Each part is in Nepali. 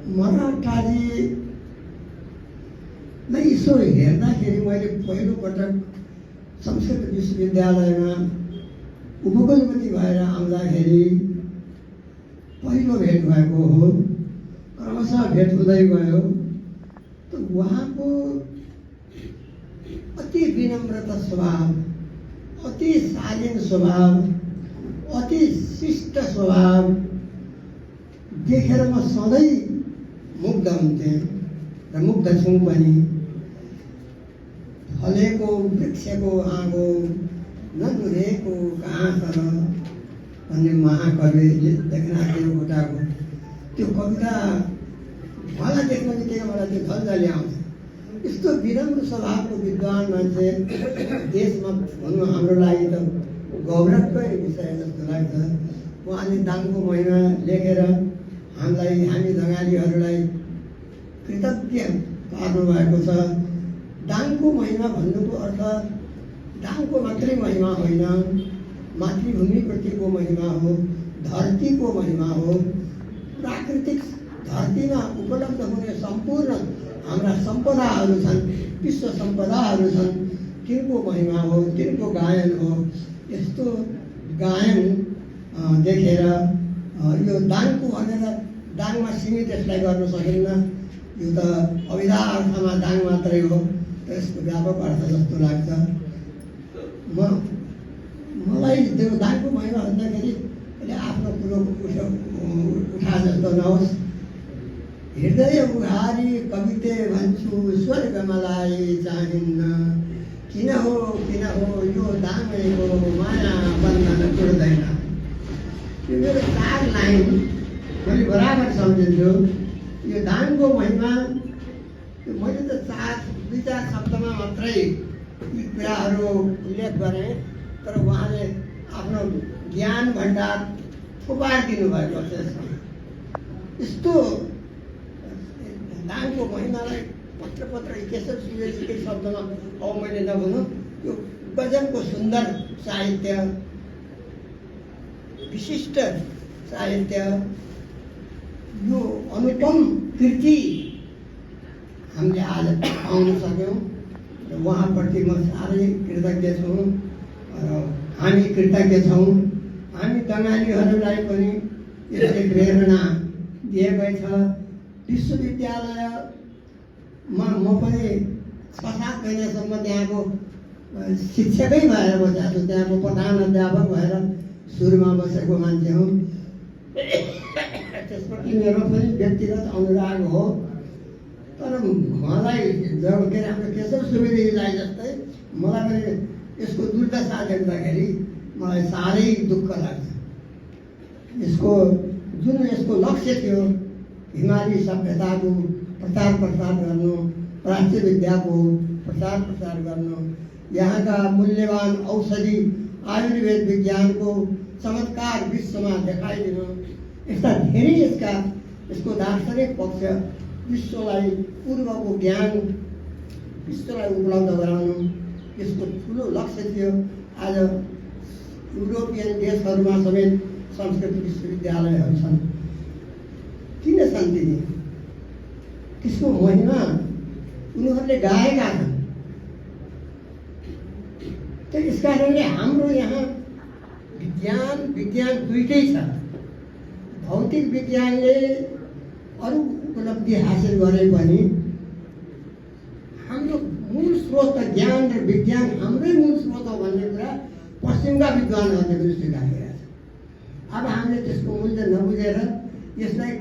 मराठाजीलाई यसो हेर्दाखेरि मैले पहिलोपटक संस्कृत विश्वविद्यालयमा उपकुलपति भएर आउँदाखेरि पहिलो भेट भएको हो। क्रमशः भेट हुँदै गयो। त उहाँको अति विनम्रता स्वभाव, अति शालीन स्वभाव, अति शिष्ट स्वभाव देखेर म सधैँ मुग्ध हुन्थेँ र मुग्ध छु पनि। फलेको वृक्षको आगो नदुरेको कहाँ छ भन्ने महाकवि लेखनाथ देवकोटाको त्यो कविता मलाई देख्न बित्तिकै मलाई त्यो झल्झली आउँछ। यस्तो विनम्र स्वभावको विद्वान मान्छे देशमा हुनु हाम्रो लागि त गौरवकै विषय जस्तो लाग्छ। उहाँले दाङको महिमा लेखेर हामी बङ्गालीहरूलाई कृतज्ञ पार्नुभएको छ। दाङको महिमा भन्नुको अर्थ दाङको मात्रै महिमा होइन, मातृभूमिप्रतिको महिमा हो, धरतीको महिमा हो। प्राकृतिक धरतीमा उपलब्ध हुने सम्पूर्ण हाम्रा सम्पदाहरू छन्, विश्व सम्पदाहरू छन्, तिनको महिमा हो, तिनको गायन हो। यस्तो गायन देखेर यो दाङको भनेर दाङमा सीमित यसलाई गर्न सकिन्न। यो त अविधा अर्थमा दाङ मात्रै हो, त्यसको व्यापक अर्थ जस्तो लाग्छ। मलाई त्यो दाङको महिमा भन्दाखेरि अहिले आफ्नो कुरो उठा जस्तो नहोस्। हृदय उघारी कविते भन्छु स्वर्ग मलाई चाहिन्न, किन हो यो दाङको माया बन्धन टुट्दैन। यो मेरो 4 लाइन मैले बराबर सम्झिन्छु। यो दाङको महिमा मैले त 2-4 शब्दमा मात्रै यी कुराहरू उल्लेख गरेँ, तर उहाँले आफ्नो ज्ञान भण्डार थुपारिदिनु भएको छ यसमा। यस्तो दाङको महिमालाई पत्र केशव सुवेदीकै शब्दमा अब मैले नभनु, यो गजबको सुन्दर साहित्य, विशिष्ट साहित्य, यो अनुपम कृति हामीले आज पाउन सक्यौँ र उहाँप्रति म साह्रै कृतज्ञ छु र हामी कृतज्ञ छौँ। हामी बङ्गालीहरूलाई पनि यसले प्रेरणा दिएकै छ। विश्वविद्यालयमा म पनि 6-7 महिनासम्म त्यहाँको शिक्षकै भएर बसेको छु, त्यहाँको प्रधान अध्यापक भएर सुरुमा बसेको मान्छे हुँ। त्यसप्रति मेरो पनि व्यक्तिगत अनुराग हो। तर मलाई जब के अरे हाम्रो केशव सुवेदीलाई जस्तै मलाई पनि यसको दुर्दशा देख्दाखेरि मलाई साह्रै दुःख लाग्छ। यसको लक्ष्य थियो हिमाली सभ्यताको प्रचार प्रसार गर्नु, प्राच्य विद्याको प्रचार प्रसार गर्नु, यहाँका मूल्यवान औषधि आयुर्वेद विज्ञानको चमत्कार विश्वमा देखाइदिनु। यस्ता धेरै यसको दार्शनिक पक्ष विश्वलाई पूर्वको ज्ञान विश्वलाई उपलब्ध गराउनु यसको ठुलो लक्ष्य थियो। आज युरोपियन देशहरूमा समेत संस्कृत विश्वविद्यालयहरू छन्। किन छन् तिनी? त्यसको महिमा उनीहरूले गाएका छन्। त यस कारणले हाम्रो यहाँ विज्ञान दुईटै छ। भौतिक विज्ञानले अरू उपलब्धि हासिल गरे पनि हाम्रो मूल स्रोत ज्ञान र विज्ञान हाम्रै मूल स्रोत हो भन्ने कुरा पश्चिमका विद्वानहरूले पनि स्वीकार गरेका छन्। अब हामीले त्यसको मूल्य नबुझेर यसलाई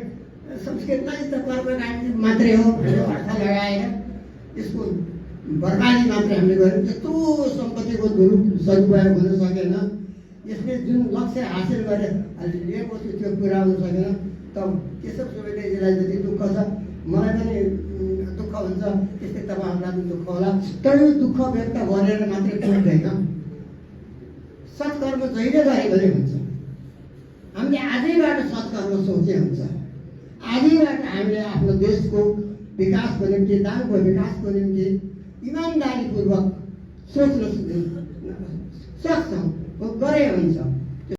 संस्कृतलाई त कर्मकाण्ड मात्रै हो भन्ने अर्थ लगाएर यसको बर्बादी मात्रै हामीले गऱ्यौँ। त्यत्रो सम्पत्तिको सदुपयोग हुन सकेन। यसले जुन लक्ष्य हासिल लिएको थियो त्यो पुर्याउन सकेन। त केशव सुवेदीजीलाई जति दुःख छ मलाई पनि दुःख हुन्छ, त्यस्तै तपाईँहरूलाई पनि दुःख होला। तर यो दुःख व्यक्त गरेर मात्रै पुग्दैन। सत्कर्म जहिले गरे भने हुन्छ। हामीले आजैबाट सत्कर्म सोचे हुन्छ। आजैबाट हामीले आफ्नो देशको विकासको निम्ति, दाङको विकासको निम्ति इमान्दारीपूर्वक सोच्न सक्छौँ, गरे हुन्छ।